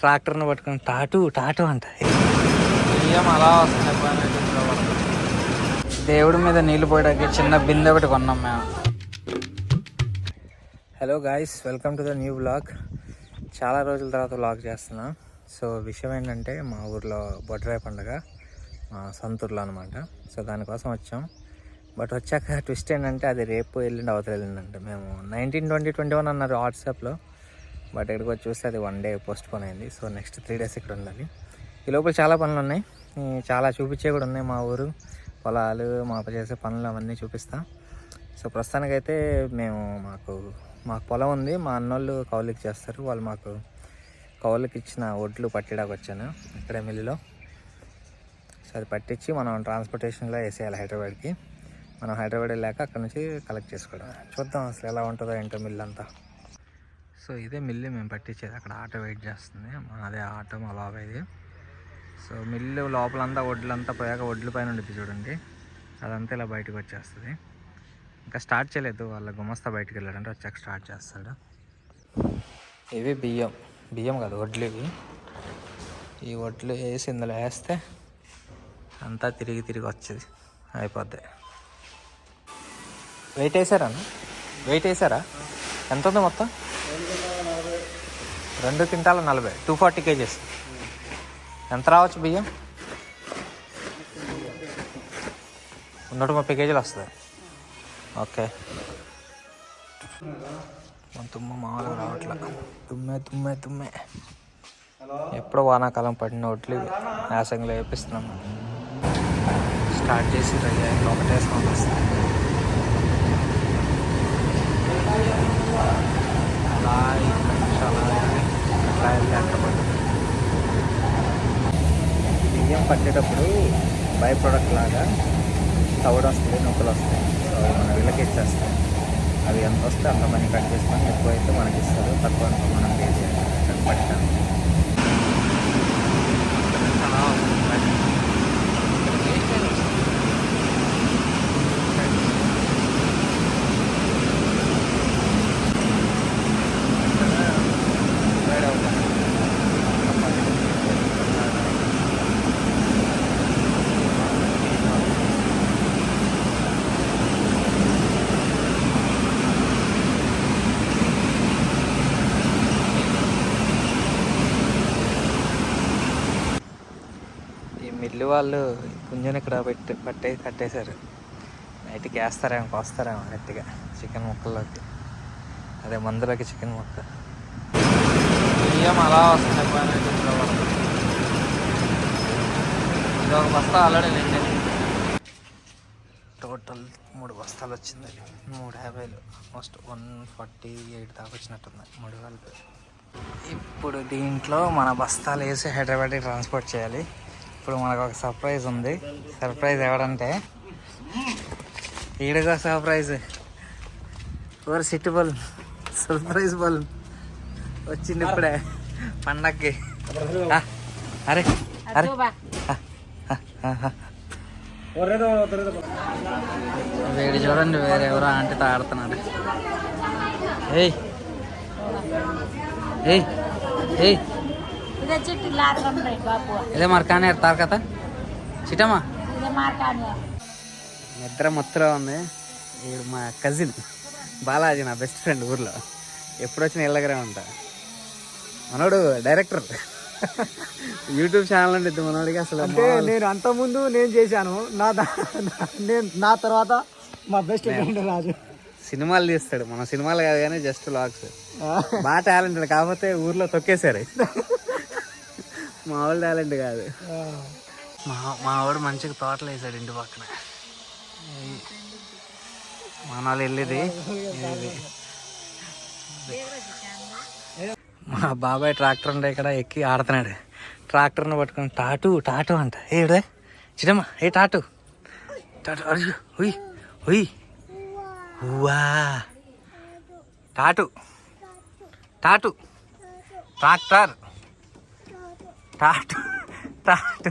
ట్రాక్టర్ని పట్టుకుని tattoo tattoo అంట. బియ్యం అలా వస్తున్నాయి. దేవుడి మీద నీళ్ళు పోయడానికి చిన్న బిందె ఒకటి కొన్నాం మేము. Hello guys, welcome to the new vlog. చాలా రోజుల తర్వాత వ్లాగ్ చేస్తున్నా. సో విషయం ఏంటంటే, మా ఊర్లో బొడ్రాయి పండుగ మా సొంతూరులో అనమాట. సో దానికోసం వచ్చాం. బట్ వచ్చాక ట్విస్ట్ ఏంటంటే, అది రేపు ఎల్లుండి అవతల వెళ్ళిందంటే. మేము 19, 20, 21 అన్నారు వాట్సాప్లో. బట్ ఇక్కడికి వచ్చి చూస్తే అది 1 డే పోస్ట్ పోన్ అయింది. సో నెక్స్ట్ 3 days ఇక్కడ ఉండాలి. ఈ లోపల చాలా పనులు ఉన్నాయి, చాలా చూపించే కూడా ఉన్నాయి. మా ఊరు పొలాలు, మా చేసే పనులు అవన్నీ చూపిస్తా. సో ప్రస్తుతానికైతే మాకు పొలం ఉంది. మా అన్నోళ్ళు కౌలుకి చేస్తారు. వాళ్ళు మాకు కౌలుకి ఇచ్చిన ఒడ్లు పట్టిడానికి వచ్చాను ఇక్కడే మిల్లులో. సో అది పట్టించి మనం ట్రాన్స్పోర్టేషన్లో వేసేయాలి హైదరాబాద్కి. మనం హైదరాబాద్ వెళ్ళాక అక్కడ నుంచి కలెక్ట్ చేసుకోవడం. చూద్దాం అసలు ఎలా ఉంటుందో ఏంటో మిల్లు అంతా. సో ఇదే మిల్లు మేము పట్టించేది. అక్కడ ఆటో వెయిట్ చేస్తుంది. అదే ఆటో మా బాబాయ్ది. సో మిల్లు లోపలంతా ఒడ్లంతా పోయాక ఒడ్ల పైన ఉండిద్ది చూడండి, అదంతా ఇలా బయటకు వచ్చేస్తుంది. ఇంకా స్టార్ట్ చేయలేదు, వాళ్ళ గుమస్తా బయటకు వెళ్ళాడంటే వచ్చాక స్టార్ట్ చేస్తాడు. ఇవి బియ్యం కాదు, వడ్లు ఇవి. ఈ వడ్లు వేసి ఇందులో వేస్తే అంతా తిరిగి వచ్చేది అయిపోద్ది. వెయిట్ వేసారా? ఎంత ఉంది మొత్తం? 2 క్వింటాల 40, 240 kgs. ఎంత రావచ్చు బియ్యం? 130 kgs వస్తుంది. ఓకే. తుమ్మ మామూలుగా రావట్లా. తుమ్మే ఎప్పుడో వానాకాలం పడిన ఒడ్లు యాసంగిలో వేపిస్తున్నాము. స్టార్ట్ చేసి ఒకటేసుకొని వస్తాయి. అలా 5 నిమిషాలు అట్లా వెళ్ళి అట్టపడి బియ్యం పట్టేటప్పుడు బై ప్రోడక్ట్ లాగా తవుడు వస్తుంది, నొప్పులు వస్తాయి. సో మనం వీళ్ళకి ఇచ్చేస్తాం. అవి ఎంత వస్తే అంత మనీ కట్ చేసుకొని, ఎక్కువైతే మనకి ఇస్తారు, తక్కువ అంత మనం పే చేయాలి. పట్టాను మిల్లు వాళ్ళు పుంజని ఇక్కడ కట్టేశారు. నైట్కి వస్తారేమో గట్టిగా చికెన్ ముక్కల్లోకి, అదే మందులోకి చికెన్ ముక్క. బియ్యం అలా వస్తున్నాయి. ఇదొక బస్తా ఆల్రెడీ నిండింది. టోటల్ 3 బస్తాలు వచ్చింది. 350, ఆల్మోస్ట్ 148 దాకా వచ్చినట్టుంది 3 కలిపి. ఇప్పుడు దీంట్లో మన బస్తాలు వేసి హైదరాబాద్కి ట్రాన్స్పోర్ట్ చేయాలి. ఇప్పుడు మనకు ఒక సర్ప్రైజ్ ఉంది. సర్ప్రైజ్ ఎవడంటే ఈడగా surprise city bulb, surprise bulb వచ్చింది ఇప్పుడే పండక్కి. అరే వేడి చూడండి, వేరే ఎవరో ఆంటీతో ఆడుతున్నాడు. ఏయ్ ఇదే మార్కానే ఎడతారు కదా చిటమ్మా. నిద్ర మొత్తలో ఉంది. వీడు మా కజిన్ బాలాజీ, నా బెస్ట్ ఫ్రెండ్. ఊర్లో ఎప్పుడు వచ్చిన ఇళ్ళగరే ఉంటా. మనోడు డైరెక్టర్, యూట్యూబ్ ఛానల్ ఉండిద్ది మనోడికి. అసలు అంటే నేను అంతకుముందు నేను చేశాను, నా తర్వాత మా బెస్ట్ ఫ్రెండ్ రాజు సినిమాలు తీస్తాడు. మన సినిమాలు కాదు కానీ జస్ట్ వ్లాగ్స్. బాగా టాలెంటెడ్, కాకపోతే ఊర్లో తొక్కేశారు. మా వాళ్ళు టాలెంట్ కాదు. మా వాడు మంచిగా తోటలు వేసాడు ఇంటి పక్కన. మా వాళ్ళు వెళ్ళేది. మా బాబాయ్ ట్రాక్టర్ ఉండే ఇక్కడ ఎక్కి ఆడుతున్నాడు. ట్రాక్టర్ని పట్టుకుని టాటూ అంట. ఏడే చిటమ్మా, టాటూ హుయ్ వా టాటూ ట్రాక్టర్ టాటూ